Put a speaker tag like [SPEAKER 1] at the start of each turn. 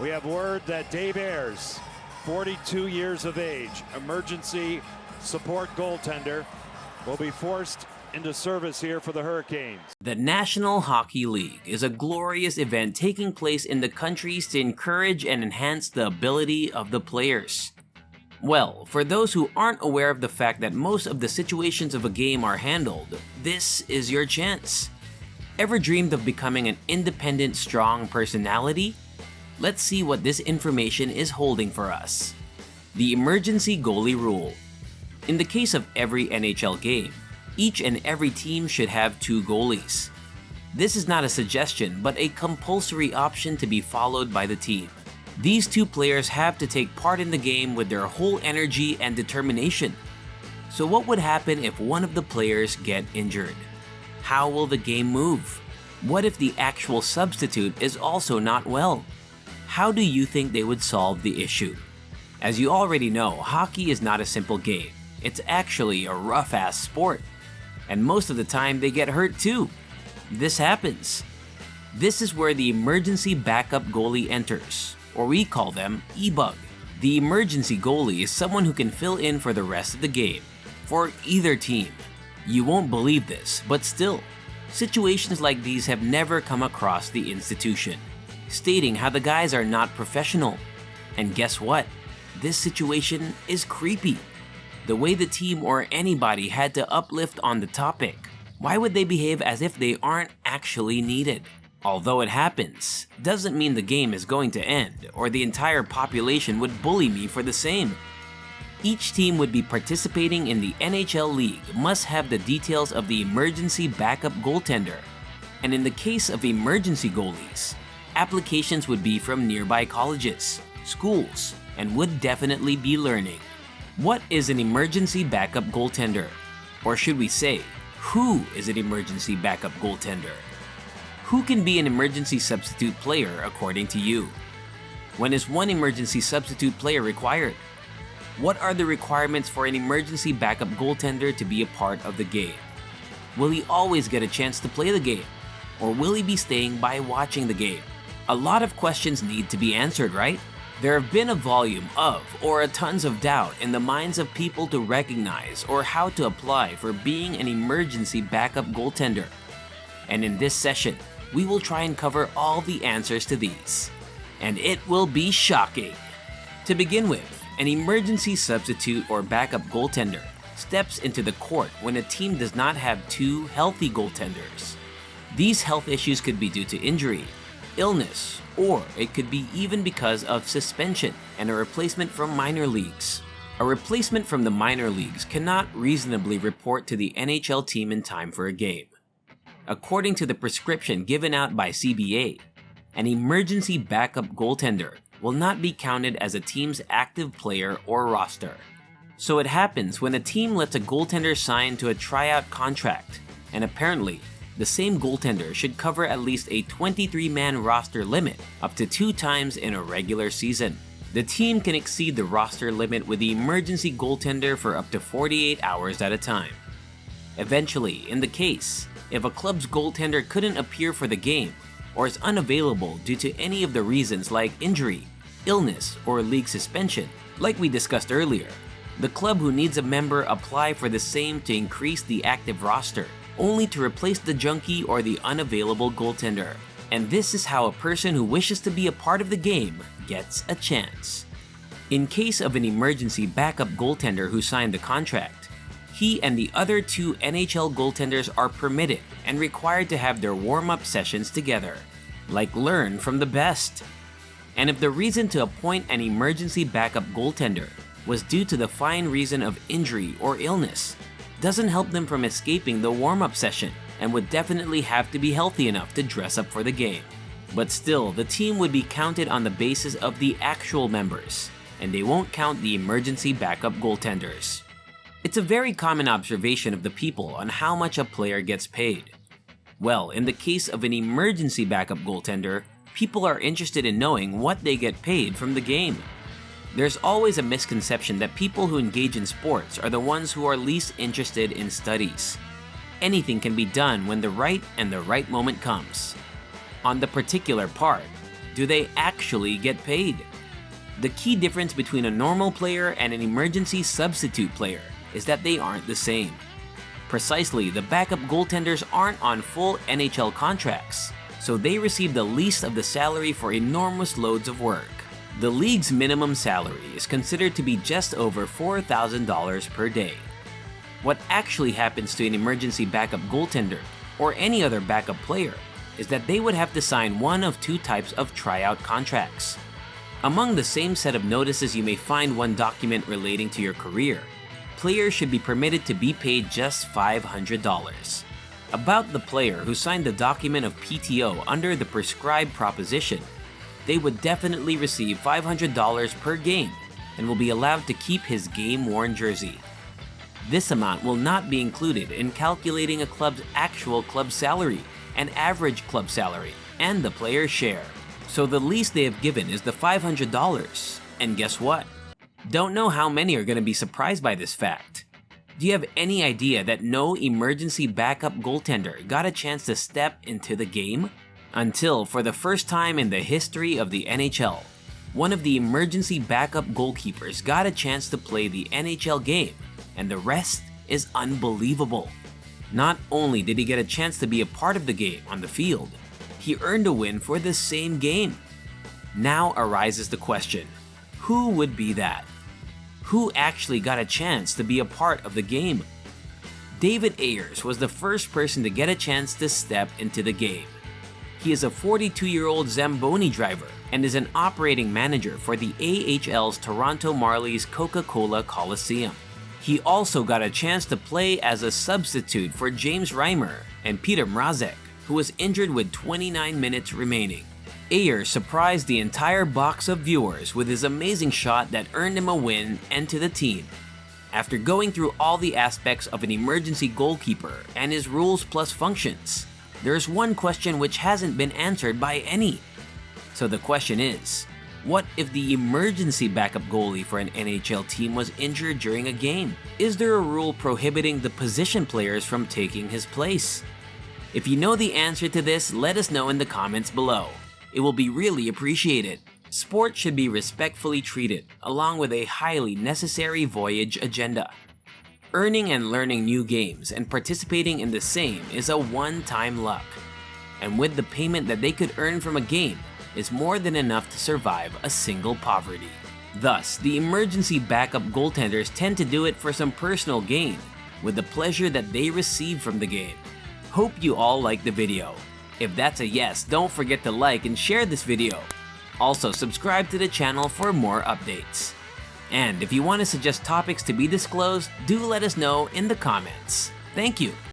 [SPEAKER 1] We have word that Dave Ayers, 42 years of age, emergency support goaltender, will be forced into service here for the Hurricanes.
[SPEAKER 2] The National Hockey League is a glorious event taking place in the countries to encourage and enhance the ability of the players. Well, for those who aren't aware of the fact that most of the situations of a game are handled, this is your chance. Ever dreamed of becoming an independent, strong personality? Let's see what this information is holding for us. The emergency goalie rule. In the case of every NHL game, each and every team should have 2 goalies. This is not a suggestion, but a compulsory option to be followed by the team. These 2 players have to take part in the game with their whole energy and determination. So what would happen if one of the players get injured? How will the game move? What if the actual substitute is also not well? How do you think they would solve the issue? As you already know, hockey is not a simple game. It's actually a rough-ass sport. And most of the time they get hurt too. This happens. This is where the emergency backup goalie enters, or we call them E-Bug. The emergency goalie is someone who can fill in for the rest of the game, for either team. You won't believe this, but still, situations like these have never come across the institution, stating how the guys are not professional. And guess what? This situation is creepy. The way the team or anybody had to uplift on the topic. Why would they behave as if they aren't actually needed? Although it happens, doesn't mean the game is going to end or the entire population would bully me for the same. Each team would be participating in the NHL League must have the details of the emergency backup goaltender. And in the case of emergency goalies, applications would be from nearby colleges, schools, and would definitely be learning. What is an emergency backup goaltender? Or should we say, who is an emergency backup goaltender? Who can be an emergency substitute player according to you? When is one emergency substitute player required? What are the requirements for an emergency backup goaltender to be a part of the game? Will he always get a chance to play the game? Or will he be staying by watching the game? A lot of questions need to be answered, right? There have been a volume of or a tons of doubt in the minds of people to recognize or how to apply for being an emergency backup goaltender. And in this session, we will try and cover all the answers to these. And it will be shocking. To begin with, an emergency substitute or backup goaltender steps into the court when a team does not have 2 healthy goaltenders. These health issues could be due to injury, illness, or it could be even because of suspension and a replacement from minor leagues. A replacement from the minor leagues cannot reasonably report to the NHL team in time for a game. According to the prescription given out by CBA, an emergency backup goaltender will not be counted as a team's active player or roster. So it happens when a team lets a goaltender sign to a tryout contract, and apparently, the same goaltender should cover at least a 23-man roster limit up to 2 times in a regular season. The team can exceed the roster limit with the emergency goaltender for up to 48 hours at a time. Eventually, in the case, if a club's goaltender couldn't appear for the game or is unavailable due to any of the reasons like injury, illness, or league suspension, like we discussed earlier, the club who needs a member apply for the same to increase the active roster, only to replace the junkie or the unavailable goaltender. And this is how a person who wishes to be a part of the game gets a chance. In case of an emergency backup goaltender who signed the contract, he and the other 2 NHL goaltenders are permitted and required to have their warm-up sessions together, like learn from the best. And if the reason to appoint an emergency backup goaltender was due to the fine reason of injury or illness, doesn't help them from escaping the warm-up session and would definitely have to be healthy enough to dress up for the game. But still, the team would be counted on the basis of the actual members, and they won't count the emergency backup goaltenders. It's a very common observation of the people on how much a player gets paid. Well, in the case of an emergency backup goaltender, people are interested in knowing what they get paid from the game. There's always a misconception that people who engage in sports are the ones who are least interested in studies. Anything can be done when the right moment comes. On the particular part, do they actually get paid? The key difference between a normal player and an emergency substitute player is that they aren't the same. Precisely, the backup goaltenders aren't on full NHL contracts, so they receive the least of the salary for enormous loads of work. The league's minimum salary is considered to be just over $4,000 per day. What actually happens to an emergency backup goaltender, or any other backup player, is that they would have to sign one of two types of tryout contracts. Among the same set of notices you may find one document relating to your career, players should be permitted to be paid just $500. About the player who signed the document of PTO under the prescribed proposition, they would definitely receive $500 per game and will be allowed to keep his game-worn jersey. This amount will not be included in calculating a club's actual club salary and average club salary and the player's share. So the least they have given is the $500. And guess what? Don't know how many are going to be surprised by this fact. Do you have any idea that no emergency backup goaltender got a chance to step into the game? Until, for the first time in the history of the NHL, one of the emergency backup goalkeepers got a chance to play the NHL game, and the rest is unbelievable. Not only did he get a chance to be a part of the game on the field, he earned a win for the same game. Now arises the question, who would be that? Who actually got a chance to be a part of the game? David Ayers was the first person to get a chance to step into the game. He is a 42-year-old Zamboni driver and is an operating manager for the AHL's Toronto Marlies Coca-Cola Coliseum. He also got a chance to play as a substitute for James Reimer and Peter Mrazek, who was injured with 29 minutes remaining. Ayers surprised the entire box of viewers with his amazing shot that earned him a win and to the team. After going through all the aspects of an emergency goalkeeper and his rules plus functions, there's one question which hasn't been answered by any. So the question is, what if the emergency backup goalie for an NHL team was injured during a game? Is there a rule prohibiting the position players from taking his place? If you know the answer to this, let us know in the comments below. It will be really appreciated. Sport should be respectfully treated, along with a highly necessary voyage agenda. Earning and learning new games and participating in the same is a one-time luck. And with the payment that they could earn from a game is more than enough to survive a single poverty. Thus, the emergency backup goaltenders tend to do it for some personal gain, with the pleasure that they receive from the game. Hope you all liked the video. If that's a yes, don't forget to like and share this video. Also, subscribe to the channel for more updates. And if you want to suggest topics to be disclosed, do let us know in the comments. Thank you.